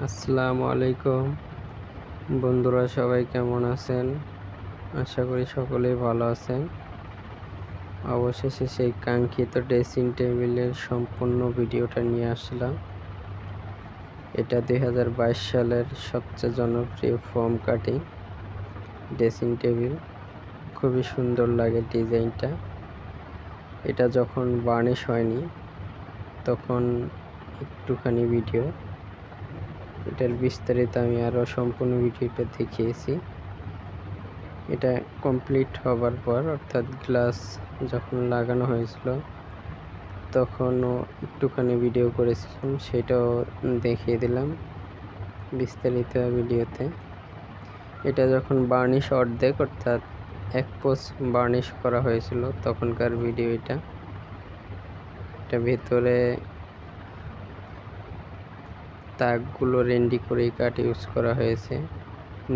আসসালামু আলাইকুম বন্ধুরা, সবাই কেমন আছেন? আশা করি সকলেই ভালো আছেন। অবশেষে সেই কাঙ্ক্ষিত ড্রেসিং টেবিলের সম্পূর্ণ ভিডিওটা নিয়ে আসলাম। এটা 2022 সালের সবচেয়ে জনপ্রিয় ফোম কাটিং ড্রেসিং টেবিল। খুবই সুন্দর লাগে ডিজাইনটা। এটা যখন বার্নিশ হয়নি তখন একটুখানি ভিডিও, এটার বিস্তারিত আমি আরও সম্পূর্ণ ভিডিওটা দেখিয়েছি। এটা কমপ্লিট হবার পর, অর্থাৎ গ্লাস যখন লাগানো হয়েছিল তখনও একটুখানি ভিডিও করেছিলাম, সেটাও দেখিয়ে দিলাম বিস্তারিত ভিডিওতে। এটা যখন বার্নিশ অর্ধেক, অর্থাৎ 1 পোচ বার্নিশ করা হয়েছিল তখনকার ভিডিও। এটা ভেতরে তাকগুলো রেন্ডি করেই কাঠ ইউজ করা হয়েছে।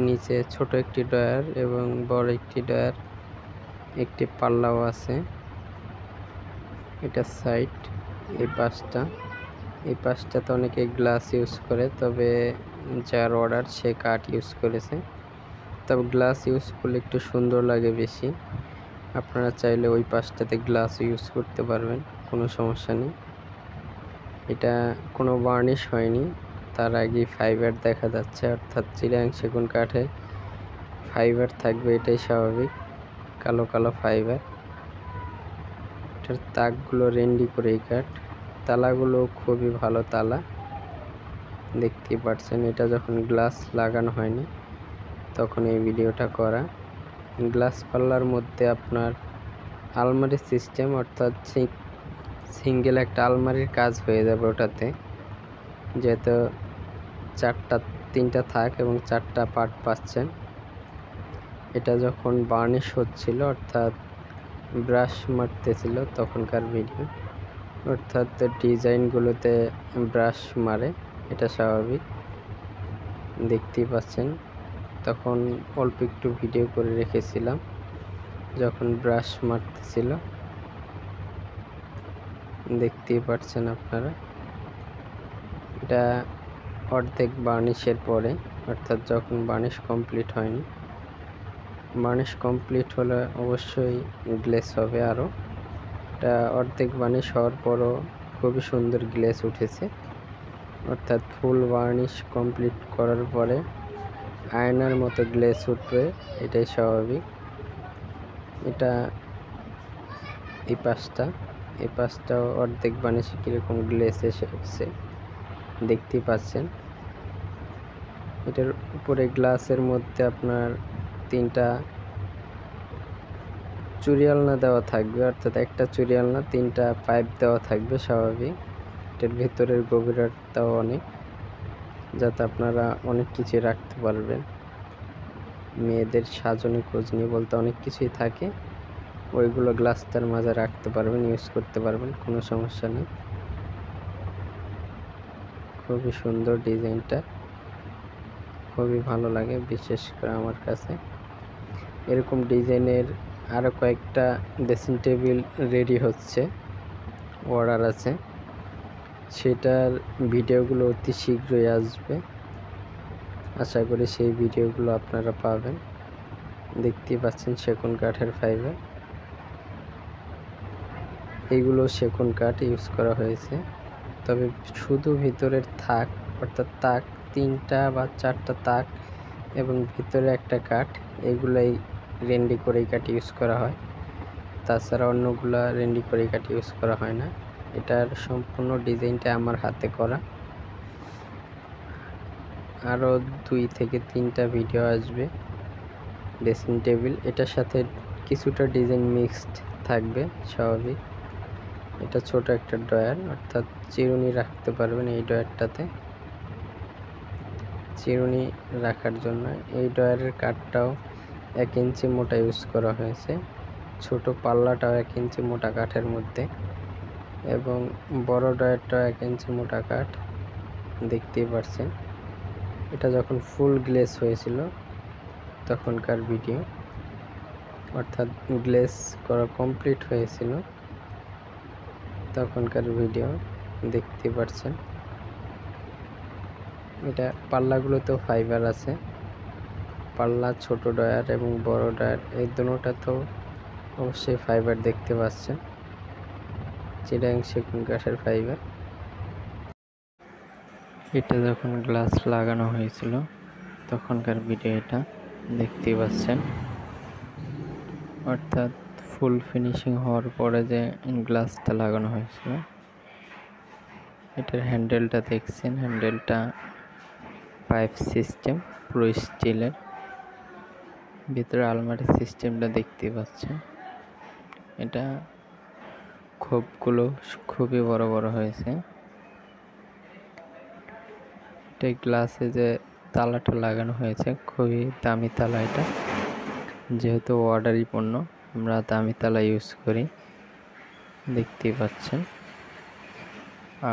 নিচে ছোট একটি ডয়ার এবং বড় একটি ডয়ার, একটি পাল্লাও আছে। এটা সাইড, এই পাশটাতে অনেকে গ্লাস ইউজ করে, তবে যার অর্ডার সে কাঠ ইউজ করেছে। তবে গ্লাস ইউজ করলে একটু সুন্দর লাগে বেশি। আপনারা চাইলে ওই পাশটাতে গ্লাস ইউজ করতে পারবেন, কোনো সমস্যা নেই। এটা কোনো বার্নিশ হয়নি, তার আগে ফাইবার দেখা যাচ্ছে, অর্থাৎ চিরাং সেগুন কাঠে ফাইবার থাকবে, এটাই স্বাভাবিক। কালো কালো ফাইবার। এটার তাকগুলো রেন্ডি করে এই কাঠ। তালাগুলো খুবই ভালো তালা, দেখতেই পাচ্ছেন। এটা যখন গ্লাস লাগানো হয়নি তখন এই ভিডিওটা করা। গ্লাস পাল্লার মধ্যে আপনার আলমারি সিস্টেম, অর্থাৎ সিঙ্গেল একটা আলমারির কাজ হয়ে যাবে ওটাতে, যেহেতু 3টা থাক এবং 4টা পার্ট পাচ্ছেন। এটা যখন বার্নিশ হচ্ছিল, অর্থাৎ ব্রাশ মারতেছিল তখনকার ভিডিও, অর্থাৎ ডিজাইনগুলোতে ব্রাশ মারে, এটা স্বাভাবিক, দেখতেই পাচ্ছেন। তখন অল্প একটু ভিডিও করে রেখেছিলাম যখন ব্রাশ মারতেছিল, দেখতেই পাচ্ছেন আপনারা। এটা অর্ধেক বার্নিশের পরে, অর্থাৎ যখন বার্নিশ কমপ্লিট হয়নি। বার্নিশ কমপ্লিট হলে অবশ্যই গ্লেস হবে আরও। এটা অর্ধেক বার্নিশ হওয়ার পরও খুবই সুন্দর গ্লেস উঠেছে, অর্থাৎ ফুল বার্নিশ কমপ্লিট করার পরে আয়নার মতো গ্লেস উঠবে, এটাই স্বাভাবিক। এটা এই পাশটাও অর্ধেক বার্নিশে কীরকম গ্লেস এসেছে দেখতেই পাচ্ছেন। এটার উপরে গ্লাসের মধ্যে আপনার 3টা চুরি আলনা দেওয়া থাকবে, অর্থাৎ একটা চুরি আলনা 3টা পাইপ দেওয়া থাকবে, স্বাভাবিক। এটার ভেতরের গভীরতাও অনেক, যাতে আপনারা অনেক কিছু রাখতে পারবেন। মেয়েদের সাজনি কোজনি বলতে অনেক কিছুই থাকে, ওইগুলো গ্লাসটার মাঝে রাখতে পারবেন, ইউজ করতে পারবেন, কোনো সমস্যা নেই। খুবই সুন্দর ডিজাইনটা, খুবই ভালো লাগে বিশেষ করে আমার কাছে। এরকম ডিজাইনের আরও কয়েকটা ড্রেসিং টেবিল রেডি হচ্ছে, অর্ডার আছে, সেটার ভিডিওগুলো অতি শীঘ্রই আসবে। আশা করি সেই ভিডিওগুলো আপনারা পাবেন। দেখতেই পাচ্ছেন সেগুন কাঠের ফাইবার, এইগুলো সেগুন কাঠ ইউজ করা হয়েছে। তবে শুধু ভিতরের থাক, অর্থাৎ তাক 3টা বা 4টা তাক এবং ভিতরে একটা কাঠ, এগুলাই রেন্ডি করেই কাঠ ইউজ করা হয়। তাছাড়া অন্যগুলা রেন্ডি করেই কাঠ ইউজ করা হয় না। এটার সম্পূর্ণ ডিজাইনটা আমার হাতে করা। আরও 2 থেকে 3টা ভিডিও আসবে ড্রেসিং টেবিল। এটার সাথে কিছুটা ডিজাইন মিক্সড থাকবে, স্বাভাবিক। এটা ছোট একটা ড্রয়ার, অর্থাৎ চিরুনি রাখতে পারবেন এই ড্রয়ারটাতে, চিরুনি রাখার জন্য। এই ড্রয়ারের কাঠটাও 1 ইঞ্চি মোটা ইউজ করা হয়েছে, ছোট পাল্লাটাও 1 ইঞ্চি মোটা কাঠের মধ্যে, এবং বড় ড্রয়ারটাও 1 ইঞ্চি মোটা কাঠ, দেখতেই পাচ্ছেন। এটা যখন ফুল গ্লেস হয়েছিল তখনকার ভিডিও, অর্থাৎ গ্লেস করা কমপ্লিট হয়েছিল তখনকার ভিডিও, দেখতে পাচ্ছেন। এটা পাল্লাগুলোতেও ফাইবার আছে, পাল্লা ছোট ডয়ার এবং বড় ডয়ার এই দুটোটা তো অবশ্যই ফাইবার দেখতে পাচ্ছেন, চিটাগাং সেগুন কাঠের ফাইবার। এটা যখন গ্লাস লাগানো হয়েছিল তখনকার ভিডিও এটা দেখতেই পাচ্ছেন, অর্থাৎ ফুল ফিনিশিং হওয়ার পরে যে গ্লাসটা লাগানো হয়েছিল। এটার হ্যান্ডেলটা দেখছেন, হ্যান্ডেলটা পাইপ সিস্টেম, পুরো স্টিলের। ভিতরে আলমারি সিস্টেমটা দেখতে পাচ্ছেন। এটা খোপগুলো খুবই বড় বড় হয়েছে। এটা গ্লাসে যে তালাটা লাগানো হয়েছে খুবই দামি তালা এটা, যেহেতু অর্ডারি পণ্য আমরা দামি তালা ইউজ করি, দেখতেই পাচ্ছেন।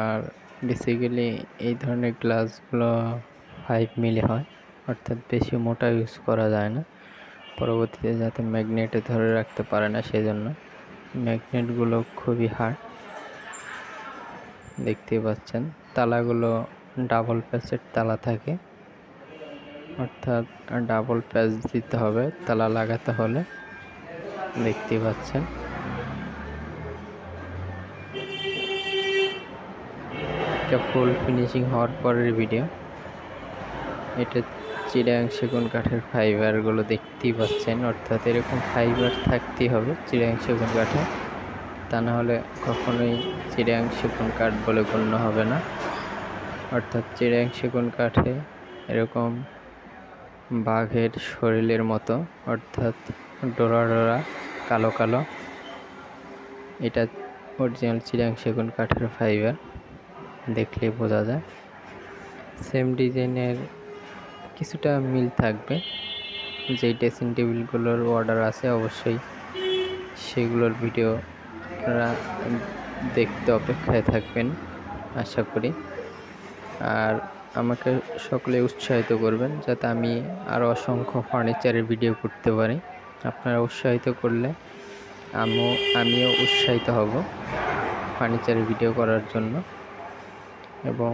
আর বেসিক্যালি এই ধরনের গ্লাসগুলো 5 মিলি হয়, অর্থাৎ বেশি মোটা ইউজ করা যায় না, পরবর্তীতে যাতে ম্যাগনেটে ধরে রাখতে পারে না সেজন্য। ম্যাগনেটগুলো খুবই হার্ড, দেখতেই পাচ্ছেন। তালাগুলো ডাবল প্যাচের তালা থাকে, অর্থাৎ ডাবল প্যাচ দিতে হবে তালা লাগাতে হলে, দেখতেই পাচ্ছেন। এটা ফুল ফিনিশিং হওয়ার পরের ভিডিও। এটা চিটাগাং সেগুন কাঠের ফাইবারগুলো দেখতেই পাচ্ছেন, অর্থাৎ এরকম ফাইবার থাকতেই হবে চিটাগাং সেগুন কাঠে, তা না হলে কখনোই চিটাগাং সেগুন কাঠ বলে গণ্য হবে না। অর্থাৎ চিটাগাং সেগুন কাঠে এরকম বাঘের শরীরের মতো, অর্থাৎ ডোরা ডোরা কালো কালো, এটা অরিজিনাল চিটাগাং সেগুন কাঠের ফাইবার, দেখলে বোঝা যায়। সেম ডিজাইনের কিছুটা মিল থাকবে, যেই ড্রেসিং টেবিলগুলোর অর্ডার আছে অবশ্যই সেগুলোর ভিডিও আপনারা দেখতে অপেক্ষায় থাকবেন আশা করি। আর আমাকে সকলে উৎসাহিত করবেন যাতে আমি আরও অসংখ্য ফার্নিচারের ভিডিও করতে পারি। আপনারা উৎসাহিত করলে আমিও উৎসাহিত হব ফার্নিচারের ভিডিও করার জন্য। এবং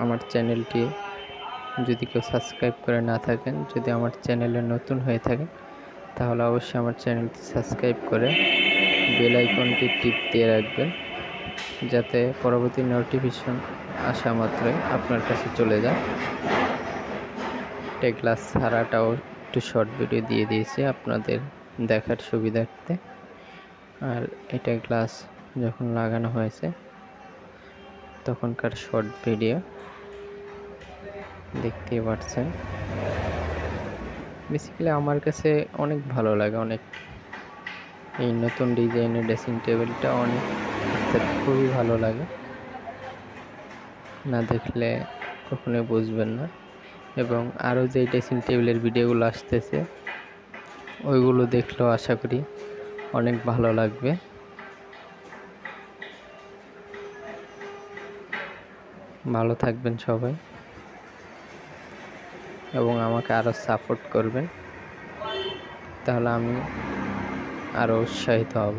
আমার চ্যানেলটি যদি কেউ সাবস্ক্রাইব করে না থাকেন, যদি আমার চ্যানেলে নতুন হয়ে থাকেন, তাহলে অবশ্যই আমার চ্যানেলটি সাবস্ক্রাইব করে বেল আইকনটি টিপ দিয়ে রাখবেন, যাতে পরবর্তী নোটিফিকেশন আসা মাত্রই আপনার কাছে চলে যায়। এটা গ্লাস ছাড়াটাও একটু শর্ট ভিডিও দিয়ে দিয়েছি আপনাদের দেখার সুবিধার্থে। আর এটা গ্লাস যখন লাগানো হয়েছে তখনকার শর্ট ভিডিও দেখতেই পাচ্ছেন। বেসিক্যালি আমার কাছে অনেক ভালো লাগে, অনেক এই নতুন ডিজাইনের ড্রেসিং টেবিলটা অনেক, অর্থাৎ খুবই ভালো লাগে, না দেখলে কখনোই বুঝবেন না। এবং আরও যে ড্রেসিং টেবিলের ভিডিওগুলো আসতেছে ওইগুলো দেখলেও আশা করি অনেক ভালো লাগবে। ভালো থাকবেন সবাই এবং আমাকে আরও সাপোর্ট করবেন, তাহলে আমি আরও উৎসাহিত হব।